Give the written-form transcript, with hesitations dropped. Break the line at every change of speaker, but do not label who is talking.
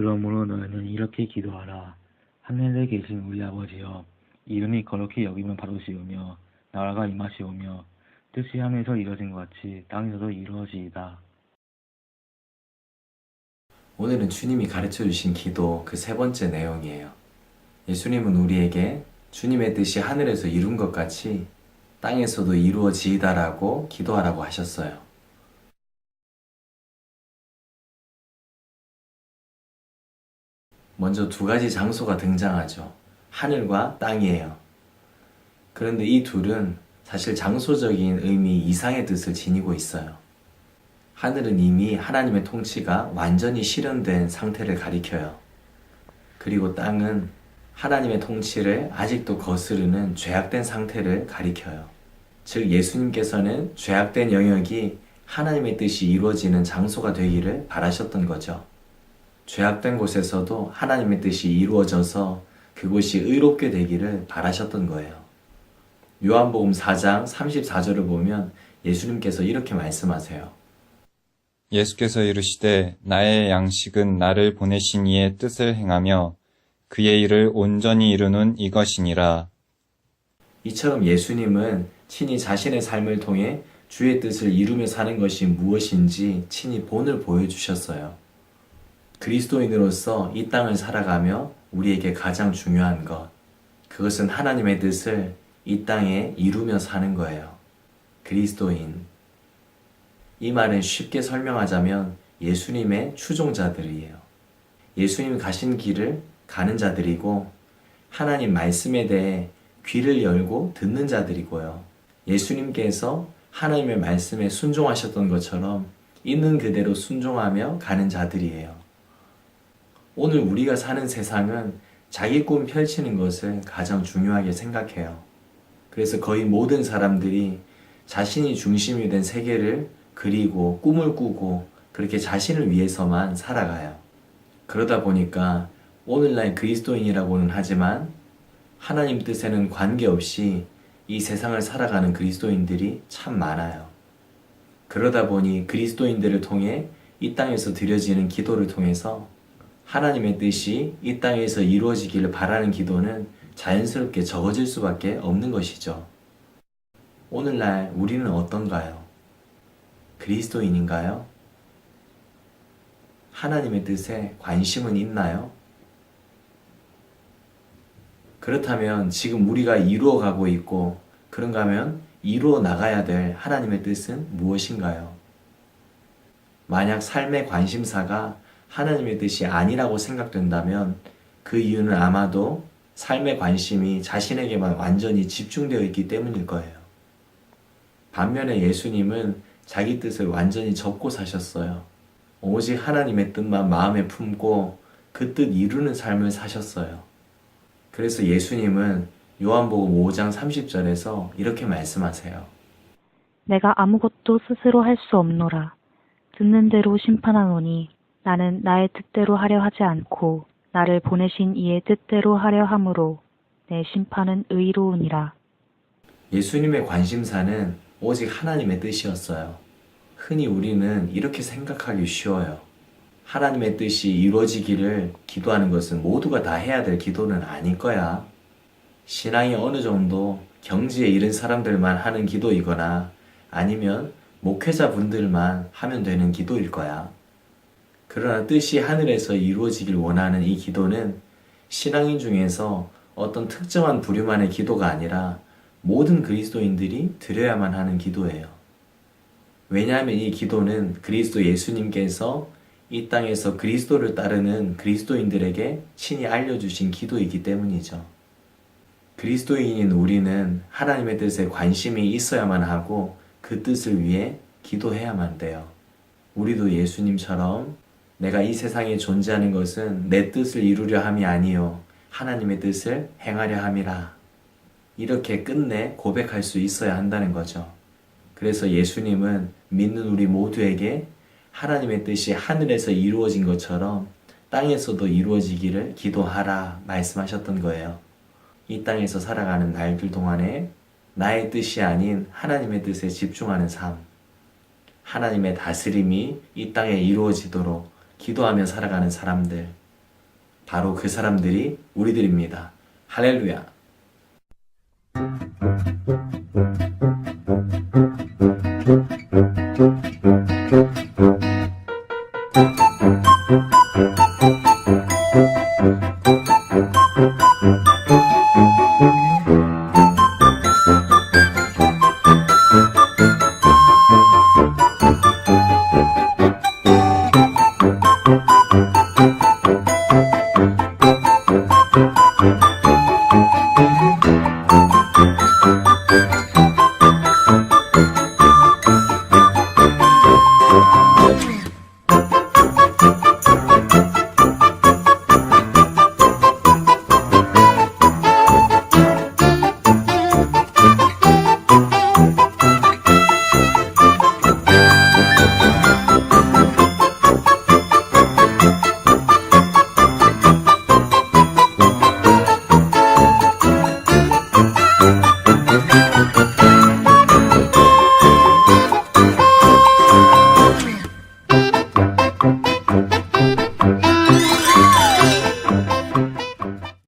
그러므로 너희는 이렇게 기도하라. 하늘에 계신 우리 아버지여, 이름이 거룩히 여김을 받으시오며 나라가 임하시오며 뜻이 하늘에서 이루어진 것 같이 땅에서도 이루어지이다.
오늘은 주님이 가르쳐 주신 기도 그 세 번째 내용이에요. 예수님은 우리에게 주님의 뜻이 하늘에서 이룬 것 같이 땅에서도 이루어지이다라고 기도하라고 하셨어요. 먼저 두 가지 장소가 등장하죠. 하늘과 땅이에요. 그런데 이 둘은 사실 장소적인 의미 이상의 뜻을 지니고 있어요. 하늘은 이미 하나님의 통치가 완전히 실현된 상태를 가리켜요. 그리고 땅은 하나님의 통치를 아직도 거스르는 죄악된 상태를 가리켜요. 즉 예수님께서는 죄악된 영역이 하나님의 뜻이 이루어지는 장소가 되기를 바라셨던 거죠. 죄악된 곳에서도 하나님의 뜻이 이루어져서 그곳이 의롭게 되기를 바라셨던 거예요. 요한복음 4장 34절을 보면 예수님께서 이렇게 말씀하세요.
예수께서 이르시되 나의 양식은 나를 보내신 이의 뜻을 행하며 그의 일을 온전히 이루는 이것이니라.
이처럼 예수님은 친히 자신의 삶을 통해 주의 뜻을 이루며 사는 것이 무엇인지 친히 본을 보여주셨어요. 그리스도인으로서 이 땅을 살아가며 우리에게 가장 중요한 것, 그것은 하나님의 뜻을 이 땅에 이루며 사는 거예요. 그리스도인. 이 말은 쉽게 설명하자면 예수님의 추종자들이에요. 예수님 가신 길을 가는 자들이고 하나님 말씀에 대해 귀를 열고 듣는 자들이고요. 예수님께서 하나님의 말씀에 순종하셨던 것처럼 있는 그대로 순종하며 가는 자들이에요. 오늘 우리가 사는 세상은 자기 꿈 펼치는 것을 가장 중요하게 생각해요. 그래서 거의 모든 사람들이 자신이 중심이 된 세계를 그리고 꿈을 꾸고 그렇게 자신을 위해서만 살아가요. 그러다 보니까 오늘날 그리스도인이라고는 하지만 하나님 뜻에는 관계없이 이 세상을 살아가는 그리스도인들이 참 많아요. 그러다 보니 그리스도인들을 통해 이 땅에서 드려지는 기도를 통해서 하나님의 뜻이 이 땅에서 이루어지기를 바라는 기도는 자연스럽게 적어질 수밖에 없는 것이죠. 오늘날 우리는 어떤가요? 그리스도인인가요? 하나님의 뜻에 관심은 있나요? 그렇다면 지금 우리가 이루어가고 있고 그런가 하면 이루어 나가야 될 하나님의 뜻은 무엇인가요? 만약 삶의 관심사가 하나님의 뜻이 아니라고 생각된다면 그 이유는 아마도 삶의 관심이 자신에게만 완전히 집중되어 있기 때문일 거예요. 반면에 예수님은 자기 뜻을 완전히 접고 사셨어요. 오직 하나님의 뜻만 마음에 품고 그 뜻 이루는 삶을 사셨어요. 그래서 예수님은 요한복음 5장 30절에서 이렇게 말씀하세요.
내가 아무것도 스스로 할 수 없노라. 듣는 대로 심판하노니 나는 나의 뜻대로 하려 하지 않고 나를 보내신 이의 뜻대로 하려 함으로 내 심판은 의로우니라.
예수님의 관심사는 오직 하나님의 뜻이었어요. 흔히 우리는 이렇게 생각하기 쉬워요. 하나님의 뜻이 이루어지기를 기도하는 것은 모두가 다 해야 될 기도는 아닐 거야. 신앙이 어느 정도 경지에 이른 사람들만 하는 기도이거나 아니면 목회자분들만 하면 되는 기도일 거야. 그러나 뜻이 하늘에서 이루어지길 원하는 이 기도는 신앙인 중에서 어떤 특정한 부류만의 기도가 아니라 모든 그리스도인들이 드려야만 하는 기도예요. 왜냐하면 이 기도는 그리스도 예수님께서 이 땅에서 그리스도를 따르는 그리스도인들에게 친히 알려주신 기도이기 때문이죠. 그리스도인인 우리는 하나님의 뜻에 관심이 있어야만 하고 그 뜻을 위해 기도해야만 돼요. 우리도 예수님처럼 내가 이 세상에 존재하는 것은 내 뜻을 이루려 함이 아니요 하나님의 뜻을 행하려 함이라. 이렇게 끝내 고백할 수 있어야 한다는 거죠. 그래서 예수님은 믿는 우리 모두에게 하나님의 뜻이 하늘에서 이루어진 것처럼 땅에서도 이루어지기를 기도하라 말씀하셨던 거예요. 이 땅에서 살아가는 날들 동안에 나의 뜻이 아닌 하나님의 뜻에 집중하는 삶, 하나님의 다스림이 이 땅에 이루어지도록 기도하며 살아가는 사람들, 바로 그 사람들이 우리들입니다. 할렐루야.